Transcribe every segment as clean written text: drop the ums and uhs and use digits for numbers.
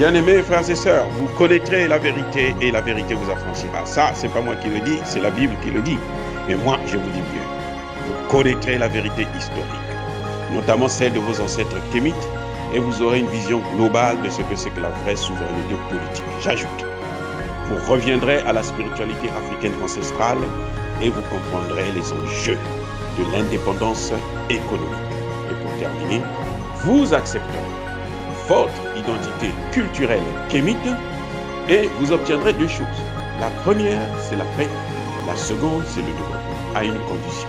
Bien-aimés frères et sœurs, vous connaîtrez la vérité et la vérité vous affranchira. Ça, c'est pas moi qui le dis, c'est la Bible qui le dit. Mais moi, je vous dis mieux. Vous connaîtrez la vérité historique, notamment celle de vos ancêtres kémites, et vous aurez une vision globale de ce que c'est que la vraie souveraineté politique. J'ajoute, vous reviendrez à la spiritualité africaine ancestrale et vous comprendrez les enjeux de l'indépendance économique. Et pour terminer, vous accepterez votre identité culturelle kémite et vous obtiendrez deux choses. La première, c'est la paix. La seconde, c'est le développement, à une condition.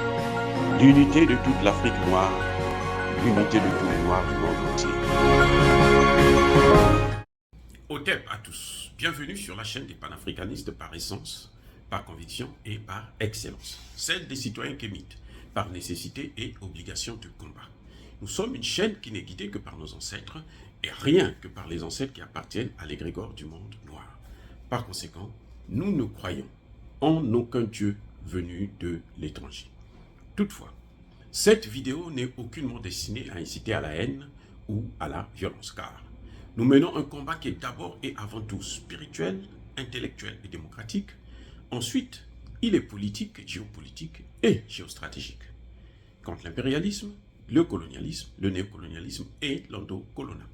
L'unité de toute l'Afrique noire, l'unité de tous les Noirs du monde entier. Otep à tous. Bienvenue sur la chaîne des panafricanistes par essence, par conviction et par excellence. Celle des citoyens kémites, par nécessité et obligation de combat. Nous sommes une chaîne qui n'est guidée que par nos ancêtres et rien que par les ancêtres qui appartiennent à l'égrégore du monde noir. Par conséquent, nous ne croyons en aucun Dieu venu de l'étranger. Toutefois, cette vidéo n'est aucunement destinée à inciter à la haine ou à la violence, car nous menons un combat qui est d'abord et avant tout spirituel, intellectuel et démocratique. Ensuite, il est politique, géopolitique et géostratégique. Contre l'impérialisme, le colonialisme, le néocolonialisme et l'endocolonialisme.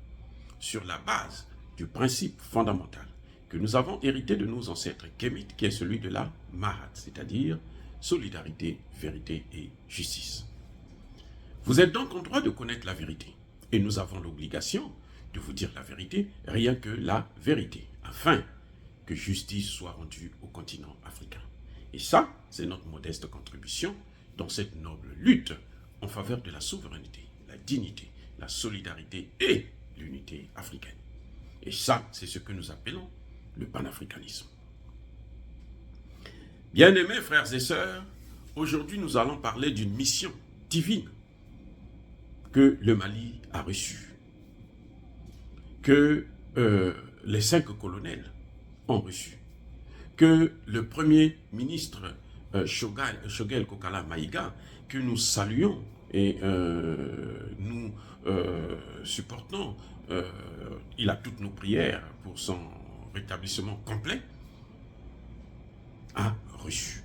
Sur la base du principe fondamental que nous avons hérité de nos ancêtres kémites, qui est celui de la Mahat, c'est-à-dire solidarité, vérité et justice. Vous êtes donc en droit de connaître la vérité, et nous avons l'obligation de vous dire la vérité, rien que la vérité, afin que justice soit rendue au continent africain. Et ça, c'est notre modeste contribution dans cette noble lutte en faveur de la souveraineté, la dignité, la solidarité et l'unité africaine. Et ça, c'est ce que nous appelons le panafricanisme. Bien-aimés frères et sœurs, aujourd'hui nous allons parler d'une mission divine que le Mali a reçue, que les 5 colonels ont reçue, que le premier ministre Choguel Kokala Maïga, que nous saluons et nous supportons, il a toutes nos prières pour son rétablissement complet, a reçu.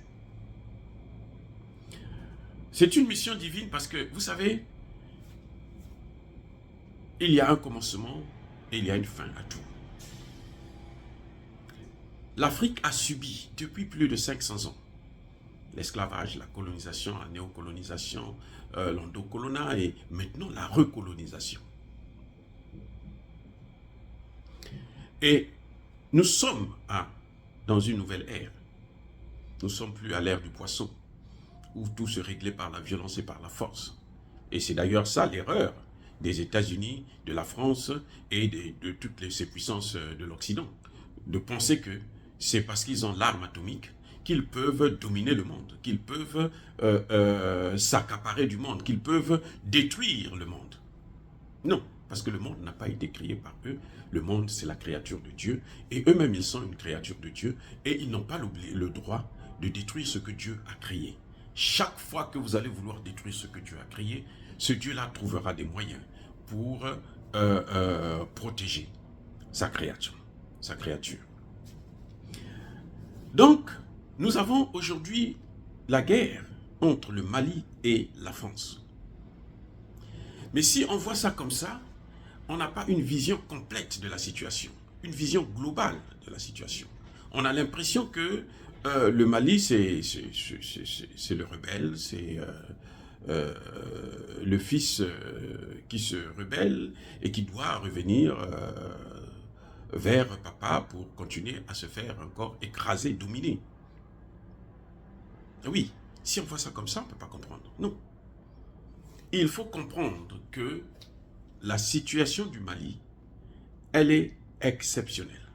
C'est une mission divine parce que, vous savez, il y a un commencement et il y a une fin à tout. L'Afrique a subi depuis plus de 500 ans l'esclavage, la colonisation, la néocolonisation, l'endocoloniat et maintenant la recolonisation. Et nous sommes dans une nouvelle ère. Nous ne sommes plus à l'ère du poisson, où tout se réglait par la violence et par la force. Et c'est d'ailleurs ça l'erreur des États-Unis, de la France et de toutes ces puissances de l'Occident. De penser que c'est parce qu'ils ont l'arme atomique qu'ils peuvent dominer le monde, qu'ils peuvent s'accaparer du monde, qu'ils peuvent détruire le monde. Non, parce que le monde n'a pas été créé par eux. Le monde, c'est la créature de Dieu. Et eux-mêmes, ils sont une créature de Dieu. Et ils n'ont pas le droit de détruire ce que Dieu a créé. Chaque fois que vous allez vouloir détruire ce que Dieu a créé, ce Dieu-là trouvera des moyens pour protéger sa créature. Donc, nous avons aujourd'hui la guerre entre le Mali et la France. Mais si on voit ça comme ça, on n'a pas une vision complète de la situation, une vision globale de la situation. On a l'impression que le Mali, c'est le rebelle, c'est le fils qui se rebelle et qui doit revenir vers papa pour continuer à se faire encore écraser, dominer. Oui, si on voit ça comme ça, on ne peut pas comprendre. Non. Il faut comprendre que la situation du Mali, elle est exceptionnelle.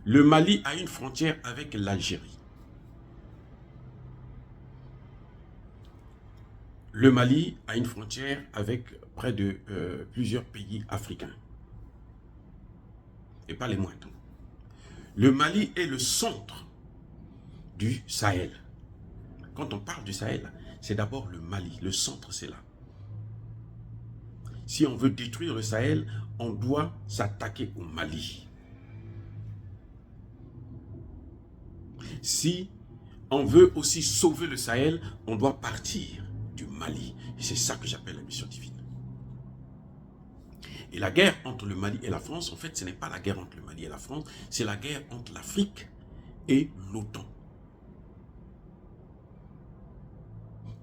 Le Mali a une frontière avec l'Algérie. Le Mali a une frontière avec près de plusieurs pays africains. Et pas les moindres. Le Mali est le centre du Sahel. Quand on parle du Sahel, c'est d'abord le Mali. Le centre, c'est là. si on veut détruire le Sahel, on doit s'attaquer au Mali. Si on veut aussi sauver le Sahel, on doit partir du Mali. Et c'est ça que j'appelle la mission divine. Et la guerre entre le Mali et la France, en fait, ce n'est pas la guerre entre le Mali et la France, c'est la guerre entre l'Afrique et l'OTAN.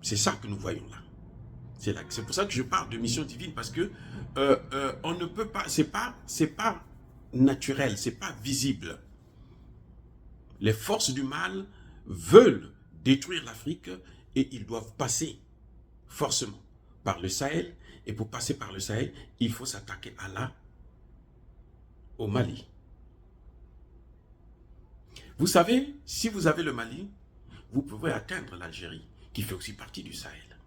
C'est ça que nous voyons là. C'est pour ça que je parle de mission divine, parce que on ne peut pas, c'est pas naturel, c'est pas visible. Les forces du mal veulent détruire l'Afrique et ils doivent passer forcément par le Sahel. Et pour passer par le Sahel, il faut s'attaquer au Mali. Vous savez, si vous avez le Mali, vous pouvez atteindre l'Algérie, qui fait aussi partie du Sahel.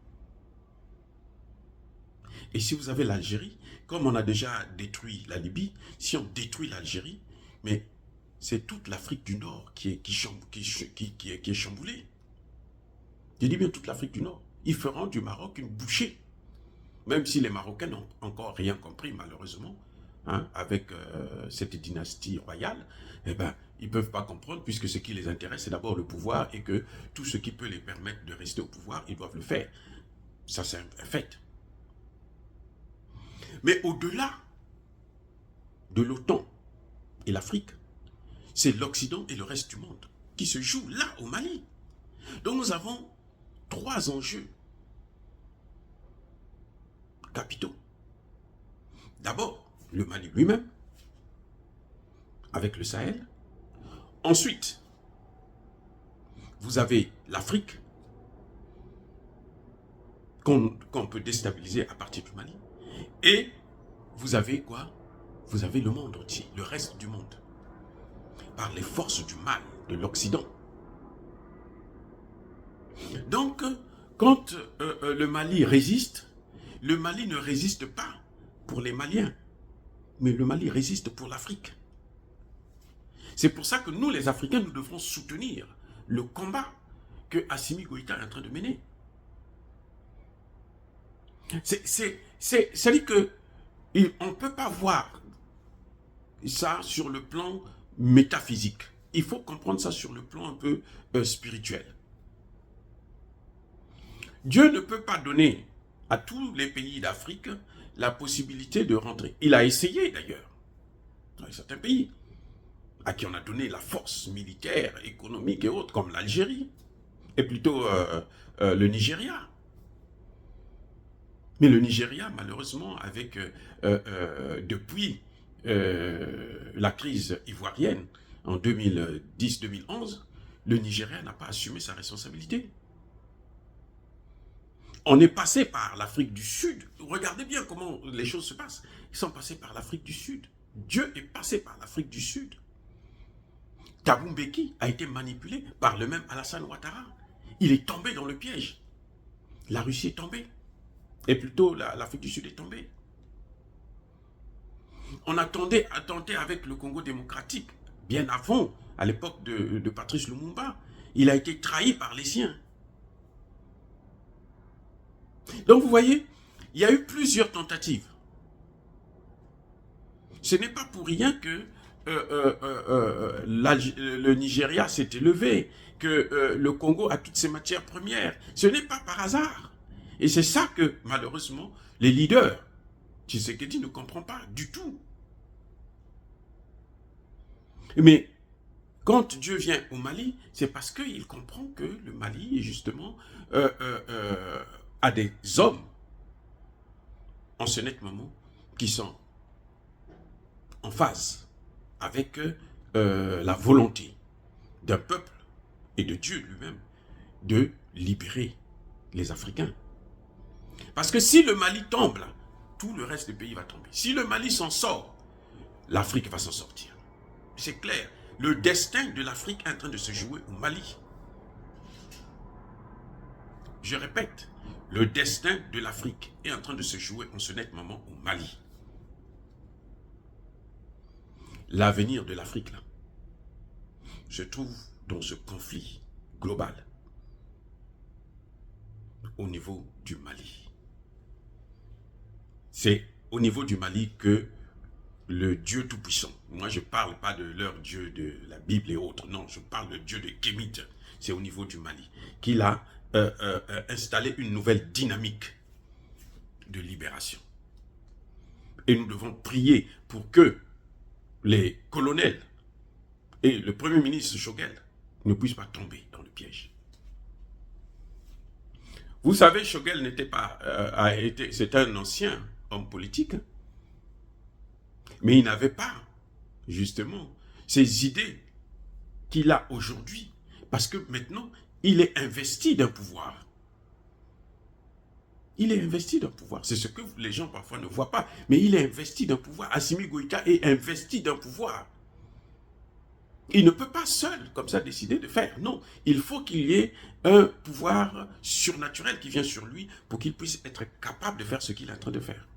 Et si vous avez l'Algérie, comme on a déjà détruit la Libye, si on détruit l'Algérie, mais c'est toute l'Afrique du Nord qui est chamboulée. Je dis bien toute l'Afrique du Nord. Ils feront du Maroc une bouchée. Même si les Marocains n'ont encore rien compris, malheureusement, hein, avec cette dynastie royale, eh ben, ils ne peuvent pas comprendre, puisque ce qui les intéresse, c'est d'abord le pouvoir, et que tout ce qui peut les permettre de rester au pouvoir, ils doivent le faire. Ça, c'est un fait. Mais au-delà de l'OTAN et l'Afrique, c'est l'Occident et le reste du monde qui se jouent là, au Mali. Donc nous avons 3 enjeux capitaux. D'abord, le Mali lui-même, avec le Sahel. Ensuite, vous avez l'Afrique, qu'on peut déstabiliser à partir du Mali. Et vous avez quoi? Vous avez le monde entier, le reste du monde, par les forces du mal, de l'Occident. Donc, quand le Mali résiste, le Mali ne résiste pas pour les Maliens, mais le Mali résiste pour l'Afrique. C'est pour ça que nous, les Africains, nous devrons soutenir le combat que Assimi Goïta est en train de mener. C'est-à-dire qu'on ne peut pas voir ça sur le plan métaphysique. Il faut comprendre ça sur le plan un peu spirituel. Dieu ne peut pas donner à tous les pays d'Afrique la possibilité de rentrer. Il a essayé d'ailleurs, dans certains pays, à qui on a donné la force militaire, économique et autres, comme l'Algérie, et plutôt le Nigeria. Mais le Nigeria, malheureusement, avec depuis la crise ivoirienne en 2010-2011, le Nigeria n'a pas assumé sa responsabilité. On est passé par l'Afrique du Sud. Regardez bien comment les choses se passent. Ils sont passés par l'Afrique du Sud. Dieu est passé par l'Afrique du Sud. Thabo Mbeki a été manipulé par le même Alassane Ouattara. Il est tombé dans le piège. La Russie est tombée. Et plutôt, l'Afrique du Sud est tombée. On a tenté avec le Congo démocratique, bien avant, à l'époque de Patrice Lumumba. Il a été trahi par les siens. Donc vous voyez, il y a eu plusieurs tentatives. Ce n'est pas pour rien que le Nigeria s'est élevé, que le Congo a toutes ses matières premières. Ce n'est pas par hasard. Et c'est ça que, malheureusement, les leaders, Tshisekedi ne comprend pas du tout. Mais quand Dieu vient au Mali, c'est parce qu'il comprend que le Mali, justement, a des hommes, en ce net moment, qui sont en phase avec la volonté d'un peuple et de Dieu lui-même de libérer les Africains. Parce que si le Mali tombe, là, tout le reste du pays va tomber. Si le Mali s'en sort, l'Afrique va s'en sortir. C'est clair. Le destin de l'Afrique est en train de se jouer au Mali. Je répète, le destin de l'Afrique est en train de se jouer en ce net moment au Mali. L'avenir de l'Afrique, là, se trouve dans ce conflit global au niveau du Mali. c'est au niveau du Mali que le Dieu Tout-Puissant, moi je ne parle pas de leur Dieu de la Bible et autres, non, je parle de Dieu de Kémite, c'est au niveau du Mali, qu'il a installé une nouvelle dynamique de libération. Et nous devons prier pour que les colonels et le Premier ministre Choguel ne puissent pas tomber dans le piège. Vous savez, Choguel n'était pas, c'est un ancien homme politique, mais il n'avait pas, justement, ces idées qu'il a aujourd'hui, parce que maintenant, il est investi d'un pouvoir. Il est investi d'un pouvoir. C'est ce que les gens parfois ne voient pas, mais il est investi d'un pouvoir. Assimi Goïta est investi d'un pouvoir. Il ne peut pas seul, comme ça, décider de faire. Non, il faut qu'il y ait un pouvoir surnaturel qui vient sur lui pour qu'il puisse être capable de faire ce qu'il est en train de faire.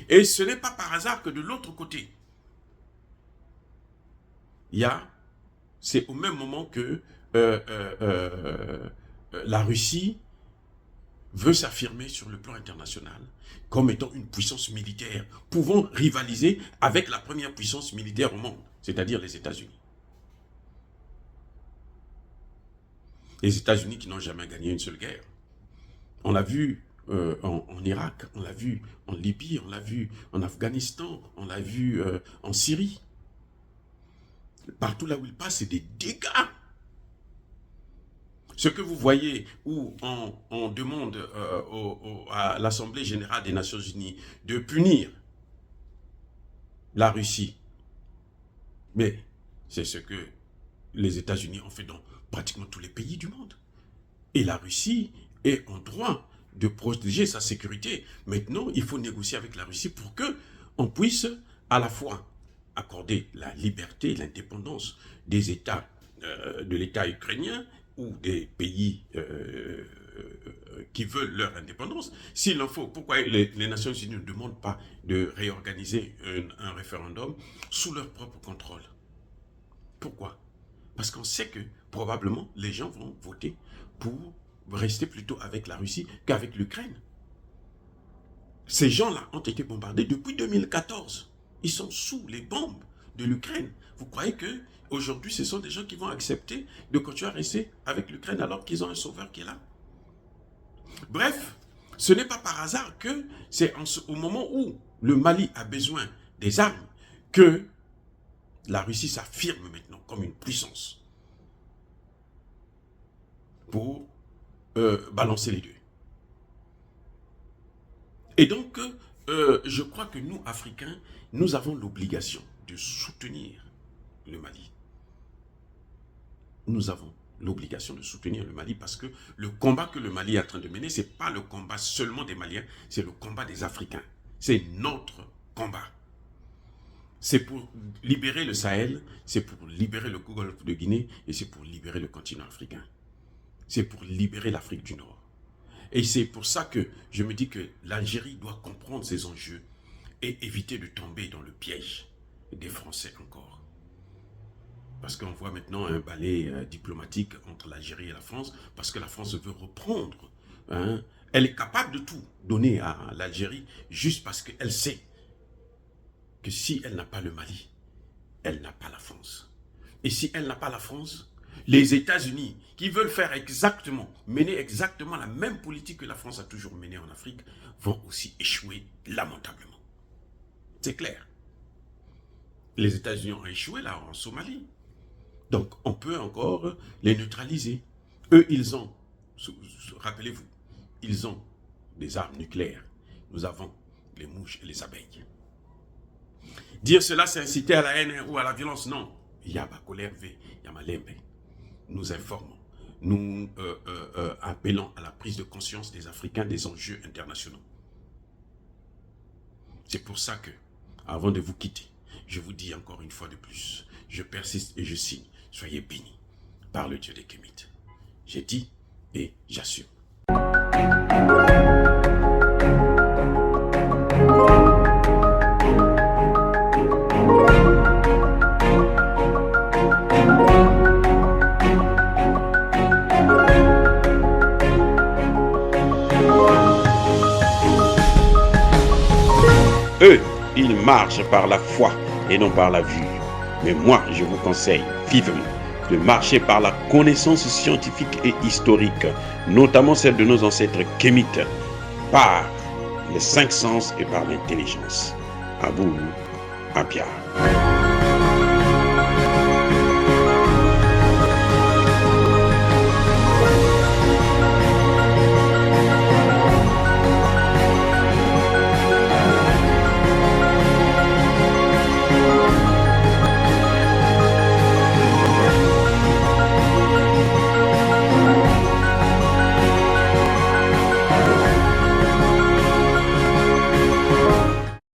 Et ce n'est pas par hasard que de l'autre côté, c'est au même moment que la Russie veut s'affirmer sur le plan international comme étant une puissance militaire, pouvant rivaliser avec la première puissance militaire au monde, c'est-à-dire les États-Unis. Les États-Unis qui n'ont jamais gagné une seule guerre. On l'a vu en Irak, on l'a vu en Libye, on l'a vu en Afghanistan, on l'a vu en Syrie. Partout là où il passe, c'est des dégâts. Ce que vous voyez où on demande à l'Assemblée générale des Nations Unies de punir la Russie, mais c'est ce que les États-Unis ont fait dans pratiquement tous les pays du monde. Et la Russie est en droit de protéger sa sécurité. Maintenant, il faut négocier avec la Russie pour qu'on puisse à la fois accorder la liberté, l'indépendance des États, de l'État ukrainien, ou des pays qui veulent leur indépendance. S'il en faut, pourquoi les Nations Unies ne demandent pas de réorganiser un référendum sous leur propre contrôle? Pourquoi? Parce qu'on sait que probablement les gens vont voter pour rester plutôt avec la Russie qu'avec l'Ukraine. Ces gens-là ont été bombardés depuis 2014. Ils sont sous les bombes de l'Ukraine. Vous croyez que aujourd'hui, ce sont des gens qui vont accepter de continuer à rester avec l'Ukraine alors qu'ils ont un sauveur qui est là? Bref, ce n'est pas par hasard que c'est au moment où le Mali a besoin des armes que la Russie s'affirme maintenant comme une puissance pour balancer les deux. Et donc, je crois que nous, Africains, nous avons l'obligation de soutenir le Mali. Nous avons l'obligation de soutenir le Mali parce que le combat que le Mali est en train de mener, ce n'est pas le combat seulement des Maliens, c'est le combat des Africains. C'est notre combat. C'est pour libérer le Sahel, c'est pour libérer le Golfe de Guinée et c'est pour libérer le continent africain. C'est pour libérer l'Afrique du Nord. Et c'est pour ça que je me dis que l'Algérie doit comprendre ses enjeux et éviter de tomber dans le piège des Français encore. Parce qu'on voit maintenant un balai diplomatique entre l'Algérie et la France, parce que la France veut reprendre. Hein. Elle est capable de tout donner à l'Algérie, juste parce qu'elle sait que si elle n'a pas le Mali, elle n'a pas la France. Et si elle n'a pas la France, les États-Unis, qui veulent faire mener exactement la même politique que la France a toujours menée en Afrique, vont aussi échouer lamentablement. C'est clair. Les États-Unis ont échoué là en Somalie. Donc, on peut encore les neutraliser. Eux, ils ont, rappelez-vous, ils ont des armes nucléaires. Nous avons les mouches et les abeilles. Dire cela, c'est inciter à la haine ou à la violence. Non. Nous informons. Nous appelons à la prise de conscience des Africains des enjeux internationaux. C'est pour ça que, avant de vous quitter, je vous dis encore une fois de plus, je persiste et je signe. Soyez bénis par le Dieu des Kémites. J'ai dit et j'assume. Eux, ils marchent par la foi et non par la vue. Mais moi, je vous conseille vivement de marcher par la connaissance scientifique et historique, notamment celle de nos ancêtres kémites, par les cinq sens et par l'intelligence. À vous, à Pierre.